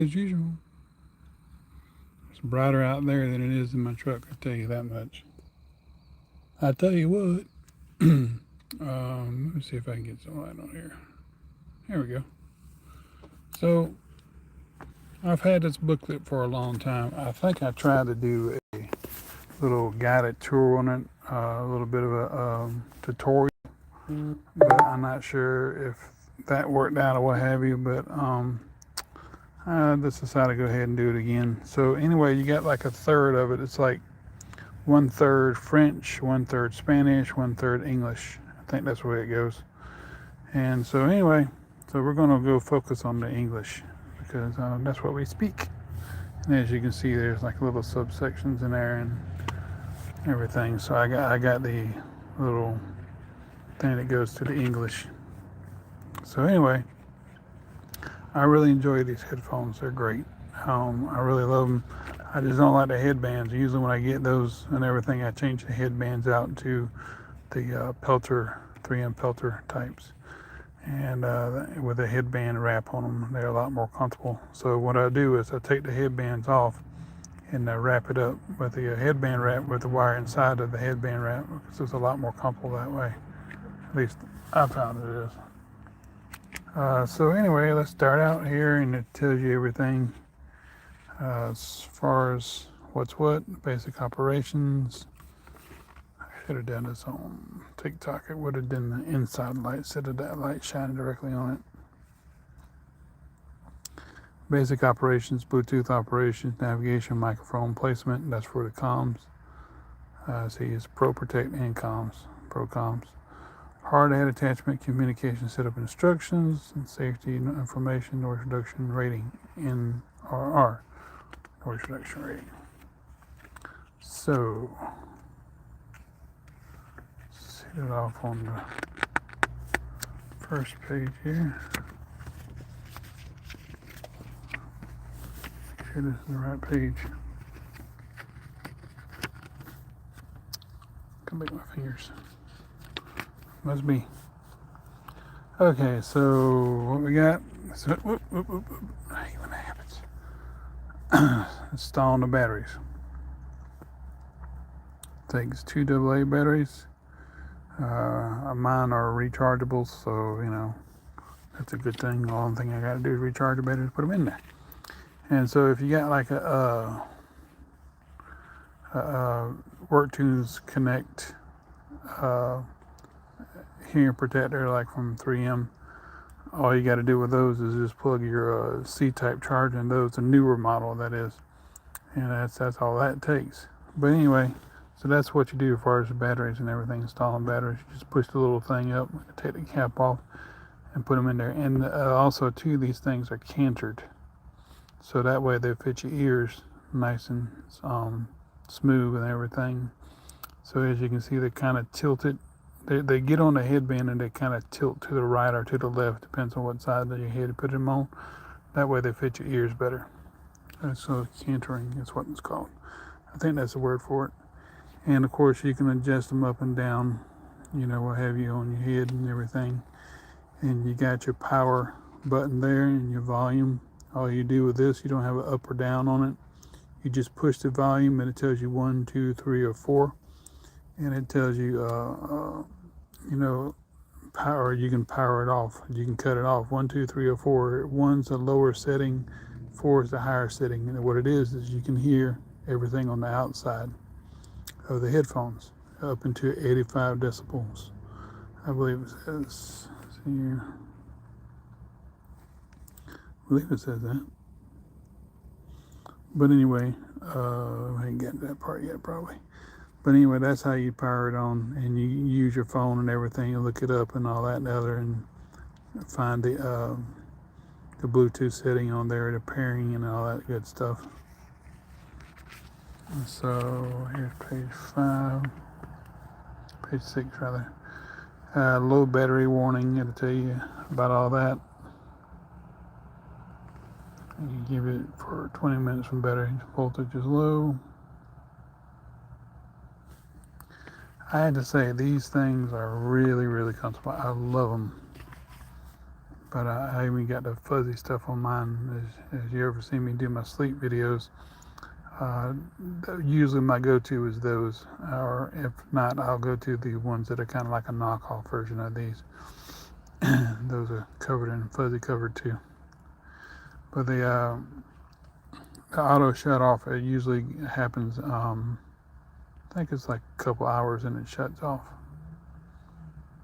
as usual. It's brighter out there than it is in my truck, I tell you that much. I tell you what. Let me see if I can get some light on here. Here we go. So I've had this booklet for a long time. I think I tried to do a little guided tour on it, a little bit of a tutorial, but I'm not sure if that worked out or what have you. But I just decided to go ahead and do it again. So anyway, you got like a third of it. It's like one third French, one third Spanish, one third English. I think that's the way it goes. And so anyway, so we're going to go focus on the English because that's what we speak. And as you can see, there's like little subsections in there and everything. So I got the little thing that goes to the English. So anyway, I really enjoy these headphones. They're great. I really love them. I just don't like the headbands. Usually when I get those and everything, I change the headbands out to the Pelter, 3M Pelter types. And with a headband wrap on them, they're a lot more comfortable. So what I do is I take the headbands off and wrap it up with the headband wrap with the wire inside of the headband wrap because it's a lot more comfortable that way. At least I found it is. So anyway, let's start out here, and it tells you everything as far as what's what, basic operations. I should have done this on TikTok. It would have done the inside light instead of that light shining directly on it. Basic operations, Bluetooth operations, navigation, microphone placement. That's for the comms. See, it's Pro Protect and comms, Pro comms. Hard hat attachment, communication setup instructions, and safety information, noise reduction rating, NRR, noise reduction rating. So, set it off on the first page here. Make sure this is the right page. Can make my fingers. Must be. Okay, so what we got? So, I hate when that happens. Installing the batteries. Takes two AA batteries. Mine are rechargeable, so that's a good thing. The only thing I got to do is recharge the batteries, put them in there. And so if you got like a WorkTunes Connect hearing protector like from 3M, all you got to do with those is just plug your C-type charger in those, a newer model that is, and that's all that takes. But anyway, so that's what you do as far as the batteries and everything, installing batteries. You just push the little thing up, take the cap off, and put them in there. And also too, these things are cantered, so that way they fit your ears nice and smooth and everything. So as you can see, they're kind of tilted. They get on the headband and they kind of tilt to the right or to the left, depends on what side of your head you put them on. That way they fit your ears better. So cantering is what it's called. I think that's the word for it. And of course you can adjust them up and down, what have you on your head and everything. And you got your power button there and your volume. All you do with this, you don't have an up or down on it. You just push the volume and it tells you 1, 2, 3, or 4. And it tells you, power. You can power it off. You can cut it off. 1, 2, 3, or 4. 1's the lower setting. 4 is the higher setting. And what it is you can hear everything on the outside of the headphones up into 85 decibels. I believe it says. See here. I believe it says that. But anyway, I ain't got to that part yet probably. But anyway, that's how you power it on, and you use your phone and everything, and look it up and all that and other, and find the Bluetooth setting on there, the pairing and all that good stuff. And so here's page 5, page 6 rather. Low battery warning. It'll tell you about all that. You give it for 20 minutes when battery voltage is low. I had to say, these things are really, really comfortable. I love them. But I even got the fuzzy stuff on mine. As you ever see me do my sleep videos, uh, usually my go-to is those, or if not, I'll go to the ones that are kind of like a knockoff version of these. Those are covered in fuzzy cover too. But the auto shut off, it usually happens, I think it's like a couple hours and it shuts off.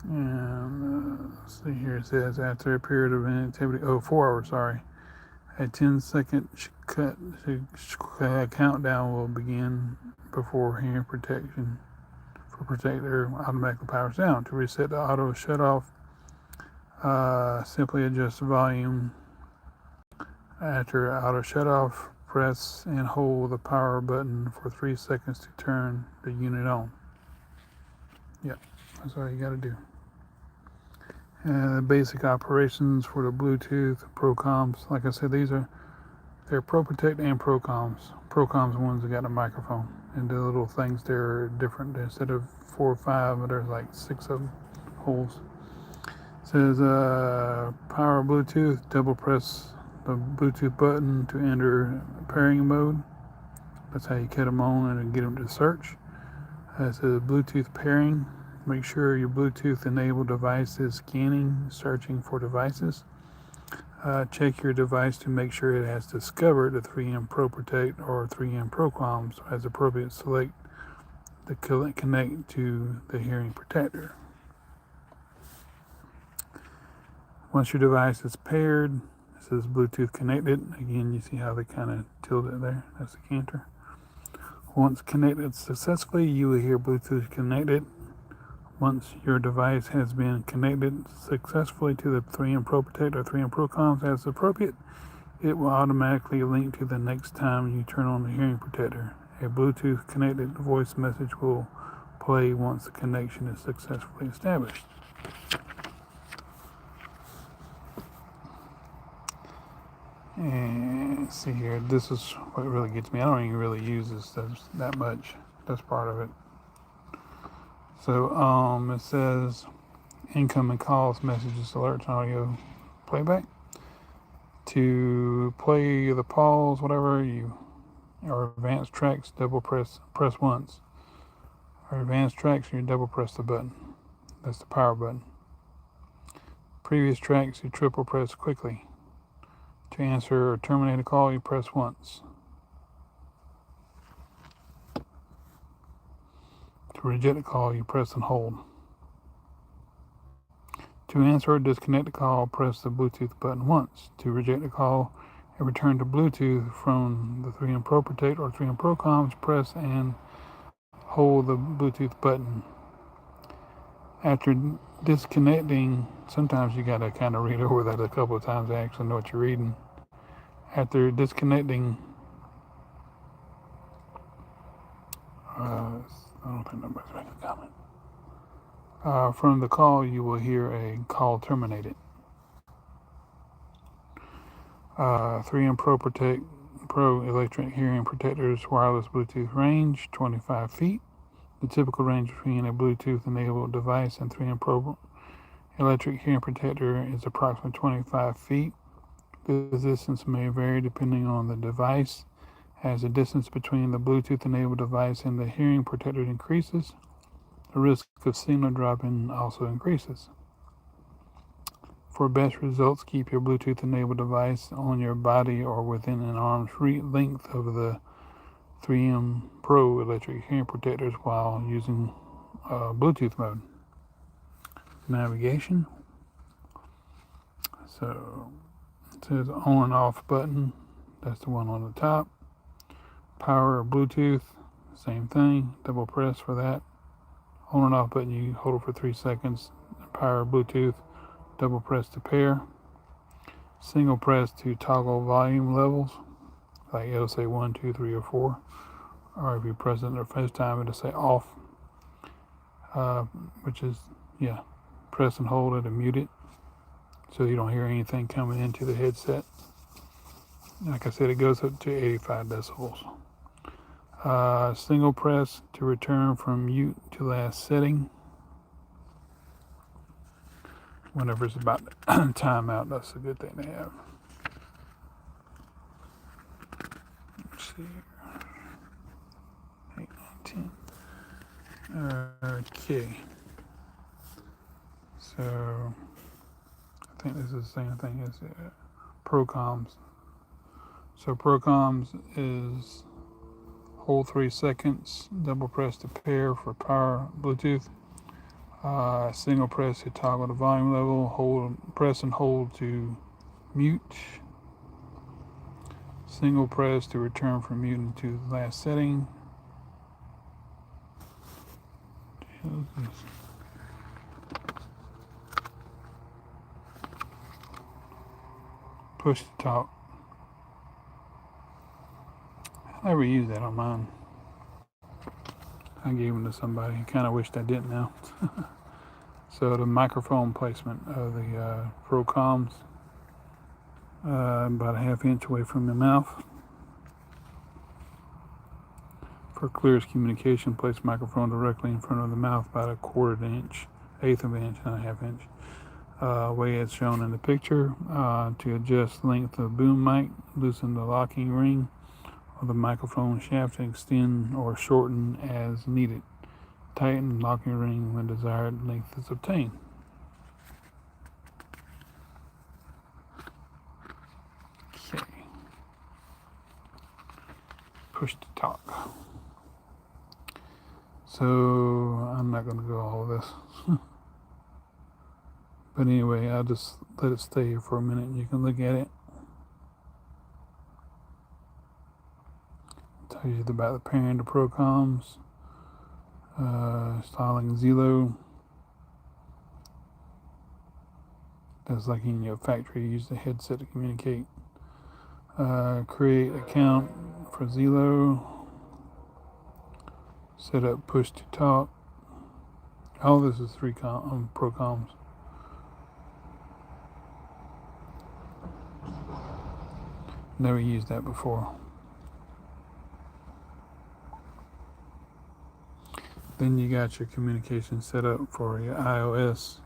And let's see here, it says after a period of inactivity, 4 hours, sorry. A 10-second countdown will begin before hearing protection for protector automatically powers down. To reset the auto shut off, simply adjust the volume. After auto shut off, press and hold the power button for 3 seconds to turn the unit on. Yep, that's all you got to do. And the basic operations for the Bluetooth ProComs, like I said, they're ProProtect and ProComs. ProComs ones that got a microphone, and the little things there are different. Instead of 4 or 5, there's like 6 of them holes. It says power Bluetooth. Double press the Bluetooth button to enter pairing mode. That's how you cut them on and get them to search. It says Bluetooth pairing. Make sure your Bluetooth enabled device is scanning, searching for devices. Check your device to make sure it has discovered the 3M ProProtect or 3M ProComs as appropriate. Select the connect to the hearing protector. Once your device is paired, it says Bluetooth connected. Again, you see how they kind of tilt it there. That's the Canter. Once connected successfully, you will hear Bluetooth connected. Once your device has been connected successfully to the 3M ProProtect or 3M ProComs as appropriate, it will automatically link to the next time you turn on the hearing protector. A Bluetooth connected voice message will play once the connection is successfully established. And let's see here, this is what really gets me. I don't even really use this that much. That's part of it. So it says incoming calls, messages, alerts, audio playback. To play the pause, whatever or advanced tracks, double press once. Or advanced tracks, you double press the button. That's the power button. Previous tracks, you triple press quickly. To answer or terminate a call, you press once. To reject a call, you press and hold. To answer or disconnect a call, press the Bluetooth button once. To reject a call and return to Bluetooth from the 3M ProProtect or 3M ProComs, press and hold the Bluetooth button. After disconnecting, sometimes you gotta kind of read over that a couple of times to actually know what you're reading. After disconnecting, I don't think nobody's making a comment. From the call, you will hear a call terminated. 3M ProProtect Pro Electric Hearing Protectors wireless Bluetooth range 25 feet. The typical range between a Bluetooth enabled device and 3M Pro Electric Hearing Protector is approximately 25 feet. The distance may vary depending on the device. As the distance between the Bluetooth enabled device and the hearing protector increases, the risk of signal dropping also increases. For best results, keep your Bluetooth enabled device on your body or within an arm's length of the 3M Pro Electric Hearing Protectors while using Bluetooth mode. Navigation. So it says on and off button. That's the one on the top. Power or Bluetooth, same thing. Double press for that. On and off button, you hold it for 3 seconds. Power Bluetooth, double press to pair. Single press to toggle volume levels. Like it'll say 1, 2, 3, or 4. Or if you press it the first time, it'll say off. Which is, press and hold it and mute it so you don't hear anything coming into the headset. Like I said, it goes up to 85 decibels. Single press to return from mute to last setting. whenever it's about to time out. That's a good thing to have. Let's see here. 8, 9, 10. Okay. So I think this is the same thing as Procoms. So Procoms is hold 3 seconds, double press to pair for power Bluetooth. Single press to toggle the volume level. Press and hold to mute. Single press to return from mute to the last setting. Push to talk. I never used that on mine. I gave them to somebody. I kind of wished I didn't now. So the microphone placement of the Procoms, about a 1/2 inch away from the mouth. For clearest communication, place microphone directly in front of the mouth, about 1/4 inch, 1/8 of an inch, and a 1/2 inch. Way as shown in the picture. To adjust length of boom mic, loosen the locking ring of the microphone shaft and extend or shorten as needed. Tighten locking ring when desired length is obtained. Okay. Push to talk. So I'm not going to go all of this. But anyway, I'll just let it stay here for a minute and you can look at it. Tells you about the pairing to Procoms, styling Zelo. That's like in your factory, you use the headset to communicate. Create account for Zelo. Set up push to talk. All this is 3 Procoms. Never used that before. Then you got your communication set up for your iOS.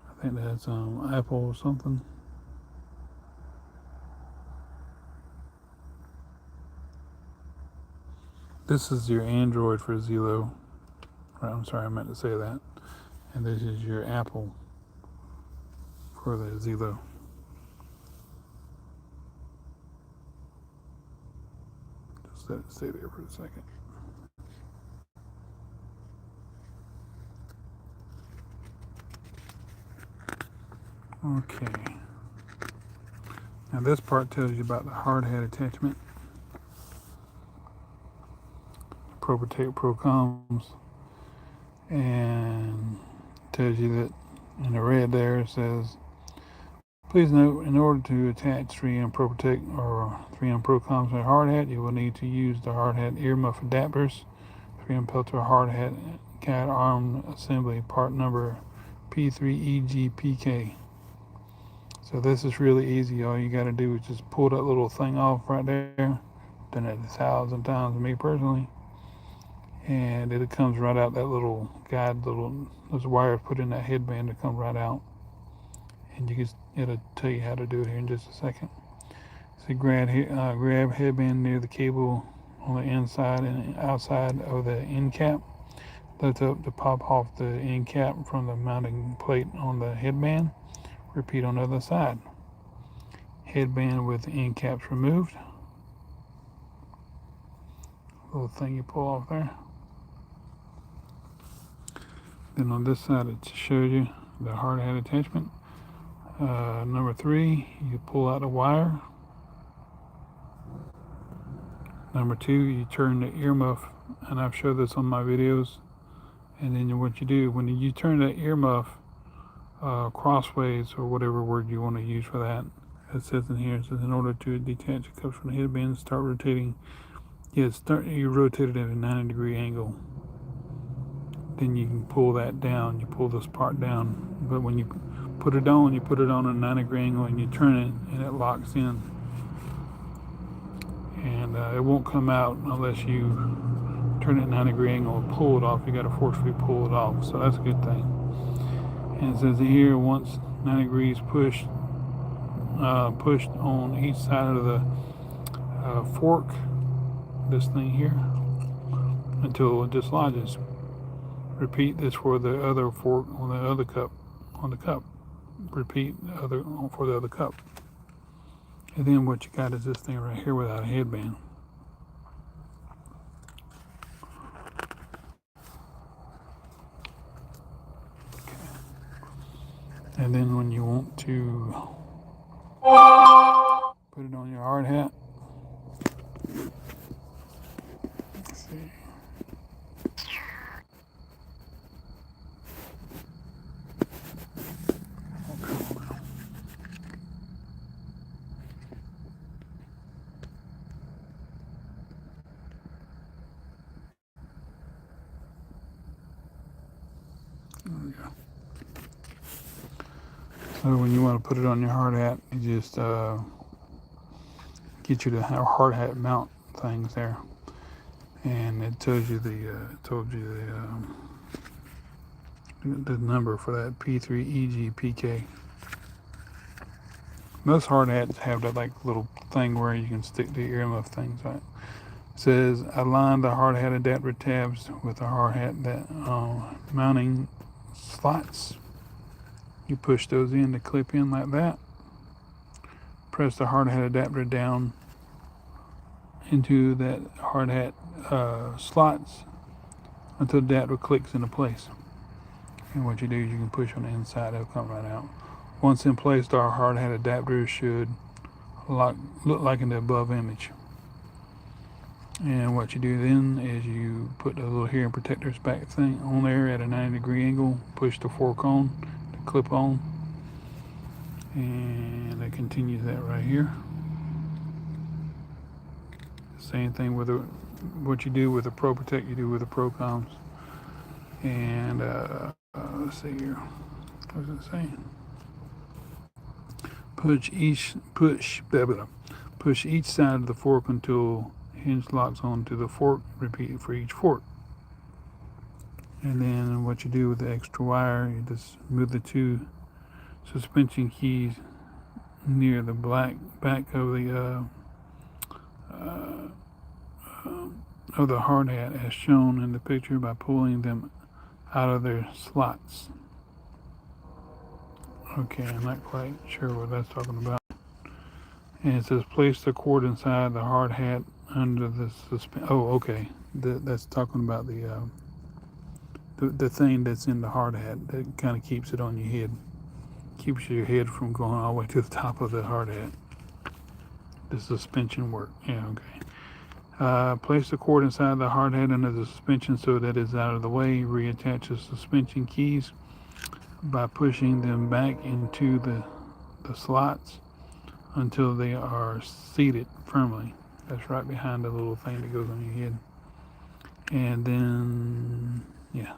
I think that's Apple or something. This is your Android for Zelo. I'm sorry, I meant to say that. And this is your Apple for the Zelo. Just let it stay there for a second. Okay. Now this part tells you about the hard hat attachment. ProProtect Procoms, and tells you that in the red there it says, please note, in order to attach 3M ProProtect or 3M Procoms to a hard hat, you will need to use the hard hat earmuff adapters. 3M Peltor hard hat guide arm assembly part number P3EGPK. So this is really easy. All you got to do is just pull that little thing off right there. Done it 1,000 times, me personally. And it comes right out, that little guide, those wires put in that headband to come right out. And it'll tell you how to do it here in just a second. So grab headband near the cable on the inside and outside of the end cap. Lift up to pop off the end cap from the mounting plate on the headband. Repeat on the other side. Headband with the end caps removed. Little thing you pull off there. Then on this side it shows you the hard hat attachment. Number 3, you pull out the wire. Number 2, you turn the earmuff, and I've showed this on my videos. And then what you do, when you turn the earmuff crossways, or whatever word you want to use for that, it says in here, it says in order to detach the cups from the headband, start rotating. You rotate it at a 90-degree angle. Then you can pull that down. You pull this part down. But when you put it on at a 90-degree angle and you turn it, and it locks in. And it won't come out unless you turn it at a 90-degree angle and pull it off. You got to forcefully pull it off. So that's a good thing. And it says here, once 90 degrees pushed on each side of the fork, this thing here, until it dislodges. Repeat this for the other fork on the other cup, on the cup. Repeat the other for the other cup. And then what you got is this thing right here without a headband. And then when you want to put it on your hard hat, let's see. There we go. So when you want to put it on your hard hat, you just get you the hard hat mount things there, and it tells you the number for that P3EGPK. Most hard hats have that like little thing where you can stick the earmuff things on it. It says align the hard hat adapter tabs with the hard hat that mounting slots. You push those in to clip in like that. Press the hard hat adapter down into that hard hat slots until the adapter clicks into place. And what you do is you can push on the inside, it'll come right out. Once in place, our hard hat adapter should look like in the above image. And what you do then is you put the little hearing protectors back thing on there at a 90-degree angle, push the fork on to clip on, and it continues that right here. Same thing with what you do with the Pro Protect, you do with the Pro Comms. And let's see here, what was it saying? Push each side of the fork until hinge locks onto the fork. Repeat for each fork. And then what you do with the extra wire, you just move the two suspension keys near the back of the hard hat as shown in the picture by pulling them out of their slots. Okay, I'm not quite sure what that's talking about. And it says place the cord inside the hard hat under the oh, okay. That's talking about the thing that's in the hard hat that kind of keeps it on your head. Keeps your head from going all the way to the top of the hard hat. The suspension work. Yeah, okay. Place the cord inside the hard hat under the suspension so that it's out of the way. Reattach the suspension keys by pushing them back into the slots until they are seated firmly. That's right behind the little thing that goes on your head. And then, yeah.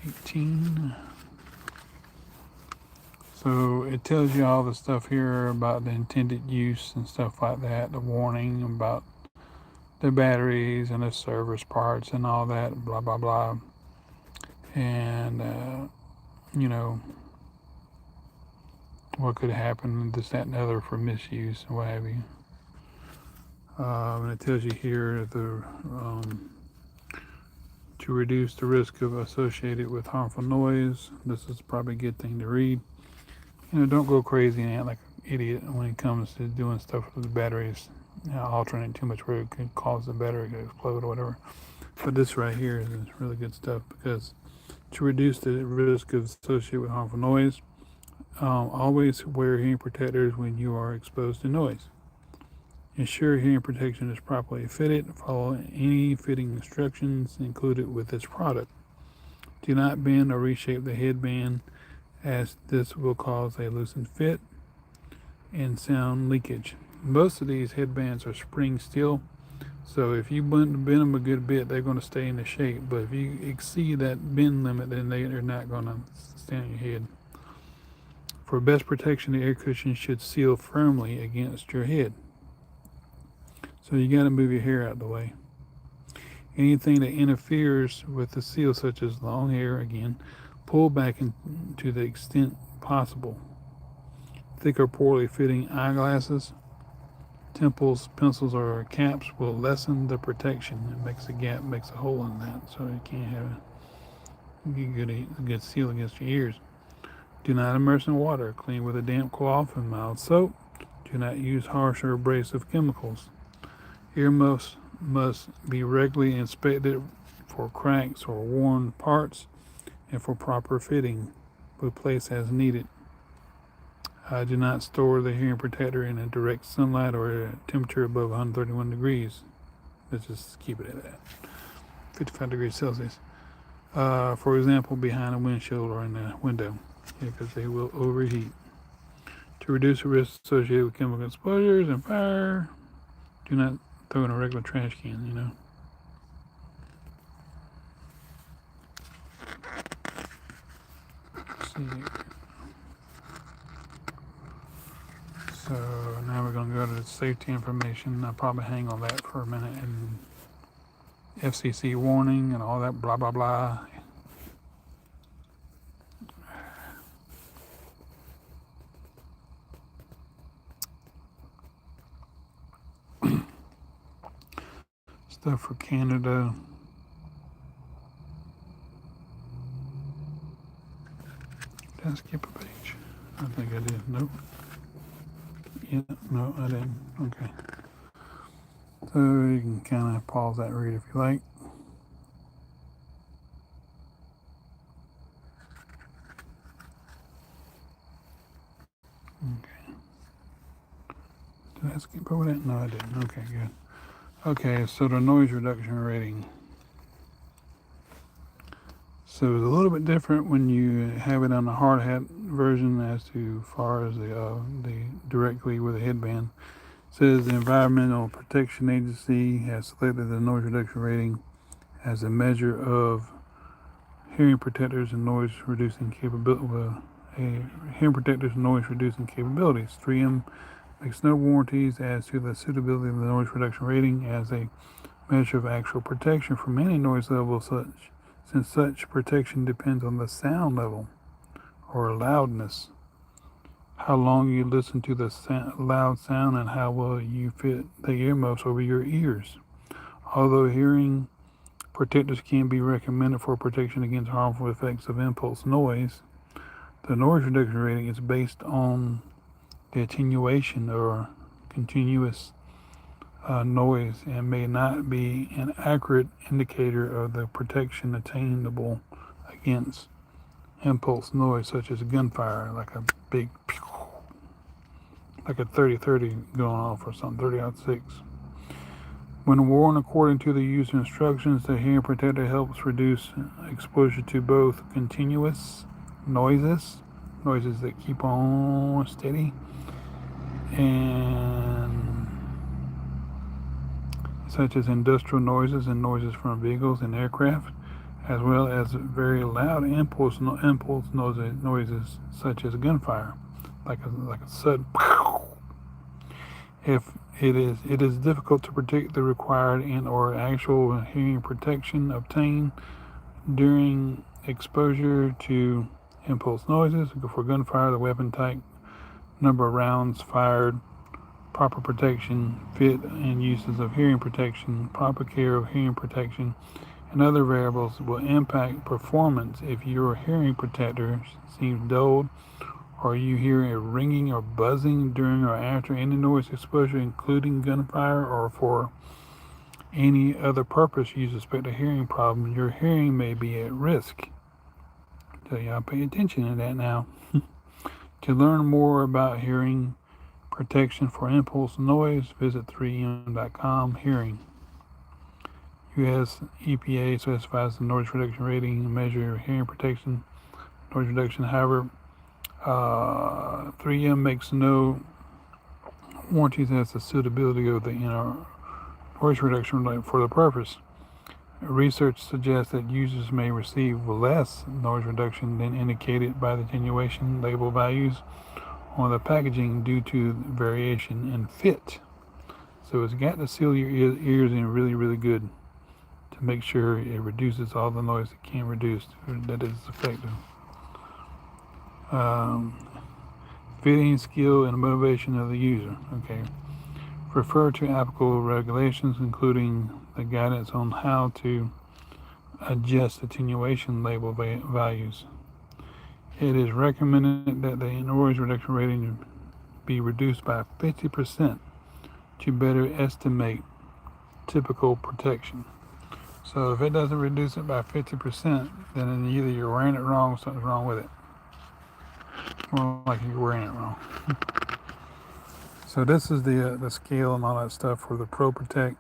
18. So it tells you all the stuff here about the intended use and stuff like that, the warning about the batteries and the service parts and all that, blah, blah, blah. And, you know, what could happen, this, that, and the other for misuse and what have you. And it tells you here to reduce the risk of associated with harmful noise. This is probably a good thing to read. You know, don't go crazy and act like an idiot when it comes to doing stuff with the batteries, altering it too much where it could cause the battery to explode or whatever. But this right here is really good stuff, because to reduce the risk of associated with harmful noise, always wear hearing protectors when you are exposed to noise. Ensure hearing protection is properly fitted. Follow any fitting instructions included with this product. Do not bend or reshape the headband, as this will cause a loosened fit and sound leakage. Most of these headbands are spring steel, so if you bend them a good bit, they're going to stay in the shape. But if you exceed that bend limit, then they're not going to stay on your head. For best protection, the air cushion should seal firmly against your head. So you got to move your hair out of the way. Anything that interferes with the seal, such as long hair, again, pull back to the extent possible. Thick or poorly fitting eyeglasses, temples, pencils, or caps will lessen the protection. It makes a gap, makes a hole in that, so you can't have a good seal against your ears. Do not immerse in water. Clean with a damp cloth and mild soap. Do not use harsh or abrasive chemicals. Earmuffs must be regularly inspected for cracks or worn parts and for proper fitting. Replace as needed. Do not store the hearing protector in a direct sunlight or a temperature above 131 degrees. Let's just keep it at that. 55 degrees Celsius. For example, behind a windshield or in a window, because they will overheat. To reduce the risk associated with chemical exposures and fire, do not throw in a regular trash can, Let's see. So now we're going to go to the safety information. I'll probably hang on that for a minute, and FCC warning and all that blah blah blah. Stuff for Canada. Did I skip a page? I think I did. Nope. Yeah, no, I didn't. Okay. So you can kind of pause that read if you like. Okay. Did I skip over that? No, I didn't. Okay, good. Okay, so the noise reduction rating. So it's a little bit different when you have it on the hard hat version as to far as the directly with a headband. It says the Environmental Protection Agency has selected the noise reduction rating as a measure of hearing protectors and noise reducing capability. Hearing protectors and noise reducing capabilities. 3M makes no warranties as to the suitability of the noise reduction rating as a measure of actual protection from any noise level since such protection depends on the sound level or loudness, how long you listen to the loud sound, and how well you fit the earmuffs over your ears. Although hearing protectors can be recommended for protection against harmful effects of impulse noise, the noise reduction rating is based on the attenuation or continuous noise and may not be an accurate indicator of the protection attainable against impulse noise such as gunfire, like a big, like a 30-30 going off or something, 30-06. When worn according to the user instructions, the hearing protector helps reduce exposure to both continuous noises that keep on steady, and such as industrial noises and noises from vehicles and aircraft, as well as very loud impulse noises such as gunfire, like a sudden. If it is difficult to predict the required and or actual hearing protection obtained during exposure to impulse noises. For gunfire, the weapon type, number of rounds fired, proper protection, fit and uses of hearing protection, proper care of hearing protection, and other variables will impact performance. If your hearing protector seems dulled, or you hear a ringing or buzzing during or after any noise exposure, including gunfire, or for any other purpose you suspect a hearing problem, your hearing may be at risk. So y'all pay attention to that now. To learn more about hearing protection for impulse noise, visit 3m.com hearing. U.S. EPA specifies the noise reduction rating and measure of hearing protection. Noise reduction, however, 3M makes no warranties as to the suitability of the noise reduction for the purpose. Research suggests that users may receive less noise reduction than indicated by the attenuation label values on the packaging due to variation in fit. So it's got to seal your ears in really, really good to make sure it reduces all the noise it can reduce, that is effective. Fitting skill and motivation of the user. Okay. Refer to applicable regulations, including the guidance on how to adjust attenuation label values. It is recommended that the noise reduction rating be reduced by 50% to better estimate typical protection. So if it doesn't reduce it by 50%, then either you're wearing it wrong or something's wrong with it. More like you're wearing it wrong. So this is the scale and all that stuff for the Pro Protect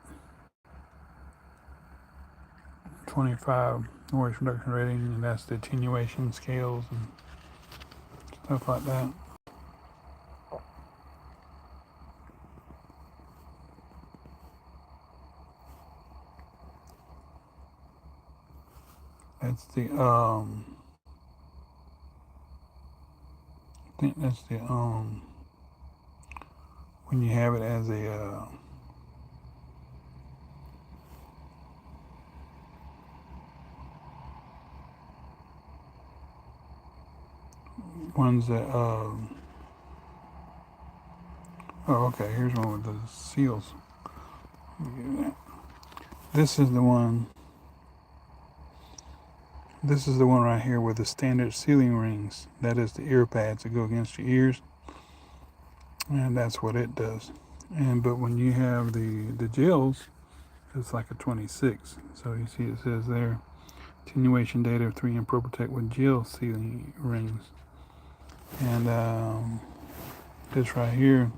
25 noise reduction rating, and that's the attenuation scales and stuff like that. That's the I think that's the when you have it as a ones that oh, okay, here's one with the seals. This is the one. This is the one right here with the standard sealing rings. That is the ear pads that go against your ears, and that's what it does. But when you have the gels, it's like a 26. So you see it says there, attenuation data of 3M Pro Protect with gel sealing rings. And this right here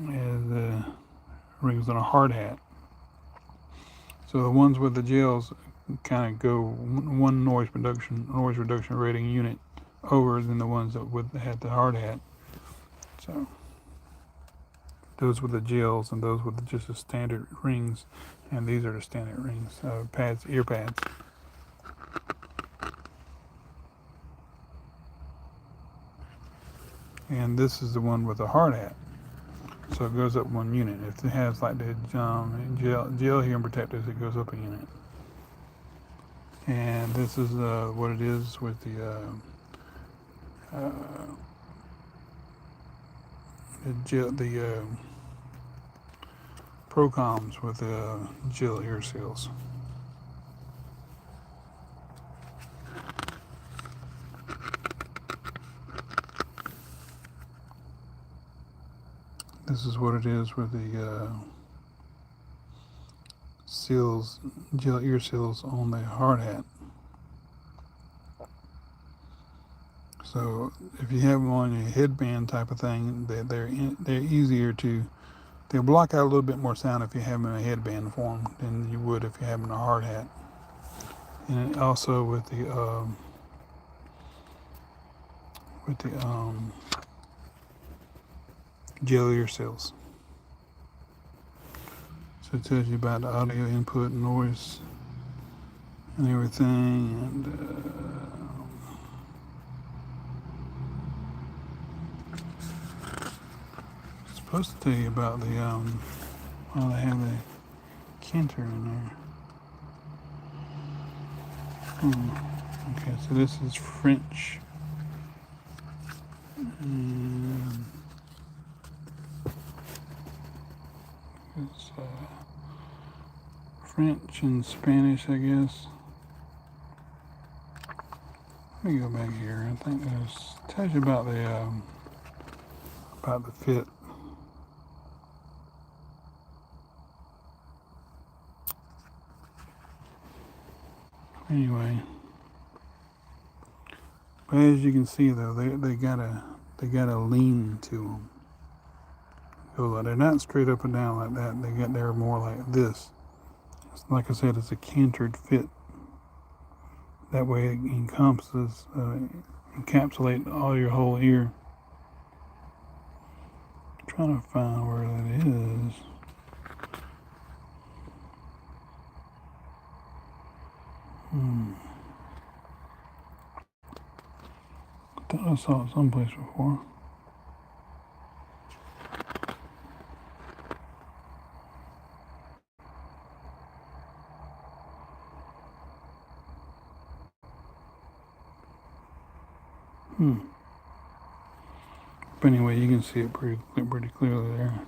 is the rings on a hard hat. So the ones with the gels kind of go one noise reduction rating unit over than the ones that had the hard hat. So those with the gels and those with just the standard rings, and these are the standard rings, pads, ear pads. And this is the one with the hard hat. So it goes up one unit. If it has like the gel hearing protectors, it goes up a unit. And this is what it is with the Procoms with the gel ear seals. This is what it is with the seals, gel ear seals on the hard hat. So if you have them on a headband type of thing, they're easier to. They'll block out a little bit more sound if you have them in a headband form than you would if you have them in a hard hat. And also with the gel ear seals. So it tells you about the audio input, noise, and everything. And it's supposed to tell you about the oh, they have the Canter in there. Okay, so this is French. And it's French and Spanish, I guess. Let me go back here. I think this tells you about the fit. Anyway, but as you can see though, they got a lean to them. So they're not straight up and down like that. They're more like this. Like I said, it's a cantered fit. That way it encompasses, encapsulate all your whole ear. I'm trying to find where that is. I thought I saw it someplace before. But anyway, you can see it pretty clearly there.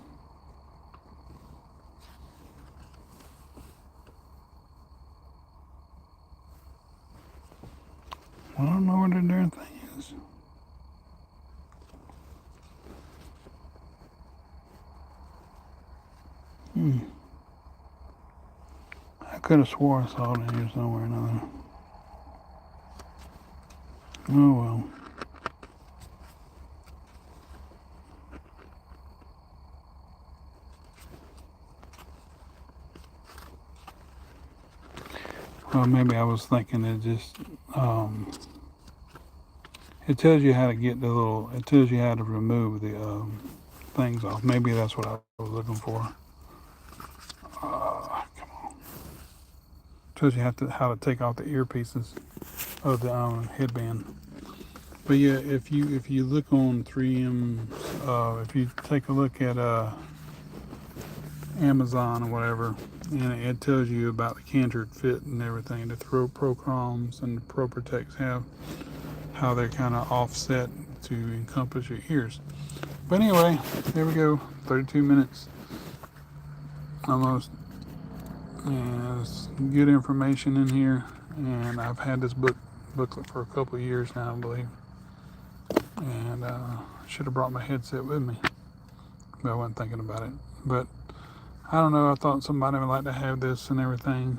I don't know what the darn thing is. I could have swore I saw it in here somewhere or another. Oh well. Well, maybe I was thinking it just, it tells you how to get the little, it tells you how to remove the things off. Maybe that's what I was looking for. Come on. It tells you how to take off the earpieces of the headband. But yeah, if you look on 3M, if you take a look at Amazon or whatever, and it tells you about the Canter fit and everything. The Pro Chromes and the Pro Protects have how they're kind of offset to encompass your ears. But anyway, there we go. 32 minutes almost. And it's good information in here. And I've had this booklet for a couple of years now, I believe. And I should have brought my headset with me, but I wasn't thinking about it. But I don't know. I thought somebody would like to have this and everything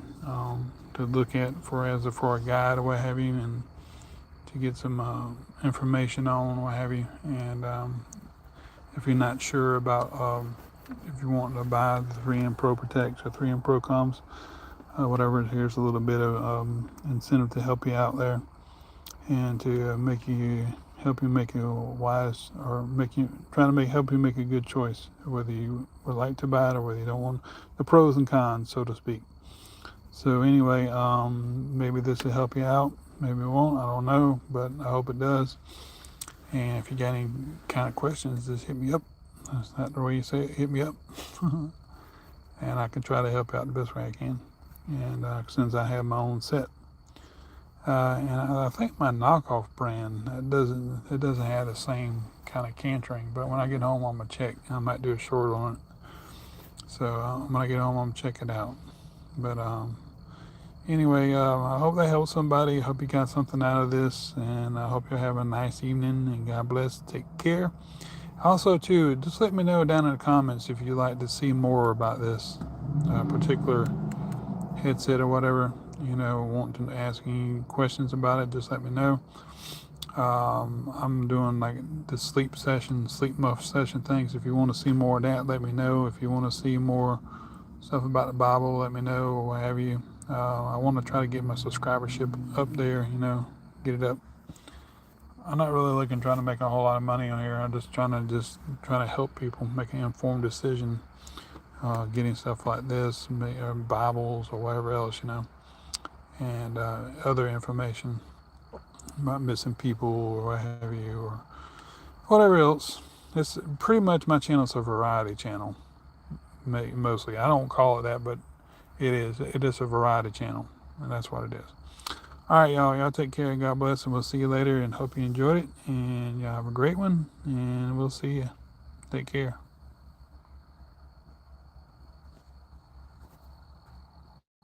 to look at for a guide or what have you, and to get some information on what have you. And if you're not sure about if you want to buy the 3M Pro Protects or 3M Pro Coms, whatever, here's a little bit of incentive to help you out there and to help you make a wise, or help you make a good choice, whether you would like to buy it or whether you don't want, the pros and cons, so to speak. So anyway, maybe this will help you out. Maybe it won't. I don't know, but I hope it does. And if you got any kind of questions, just hit me up. That's not the way you say it. Hit me up, and I can try to help out the best way I can. And since I have my own set. And I think my knockoff brand, it doesn't have the same kind of cantering. But when I get home, I'm gonna check. I might do a short on it. So when I get home, I'm gonna check it out. But anyway, I hope that helps somebody. I hope you got something out of this, and I hope you have a nice evening. And God bless. Take care. Also, too, just let me know down in the comments if you'd like to see more about this particular headset or whatever. Want to ask any questions about it, just let me know. I'm doing like the sleep muff session things. If you want to see more of that, let me know. If you want to see more stuff about the Bible, let me know, or what have you. I want to try to get my subscribership up there, get it up. I'm not really trying to make a whole lot of money on here. I'm just trying to help people make an informed decision, getting stuff like this, or Bibles or whatever else, and other information about missing people or what have you, or whatever else. It's pretty much, my channel's a variety channel, mostly. I don't call it that, but it is a variety channel, and that's what it is. All right, y'all take care. God bless, and we'll see you later, and hope you enjoyed it, and y'all have a great one, and we'll see you. Take care.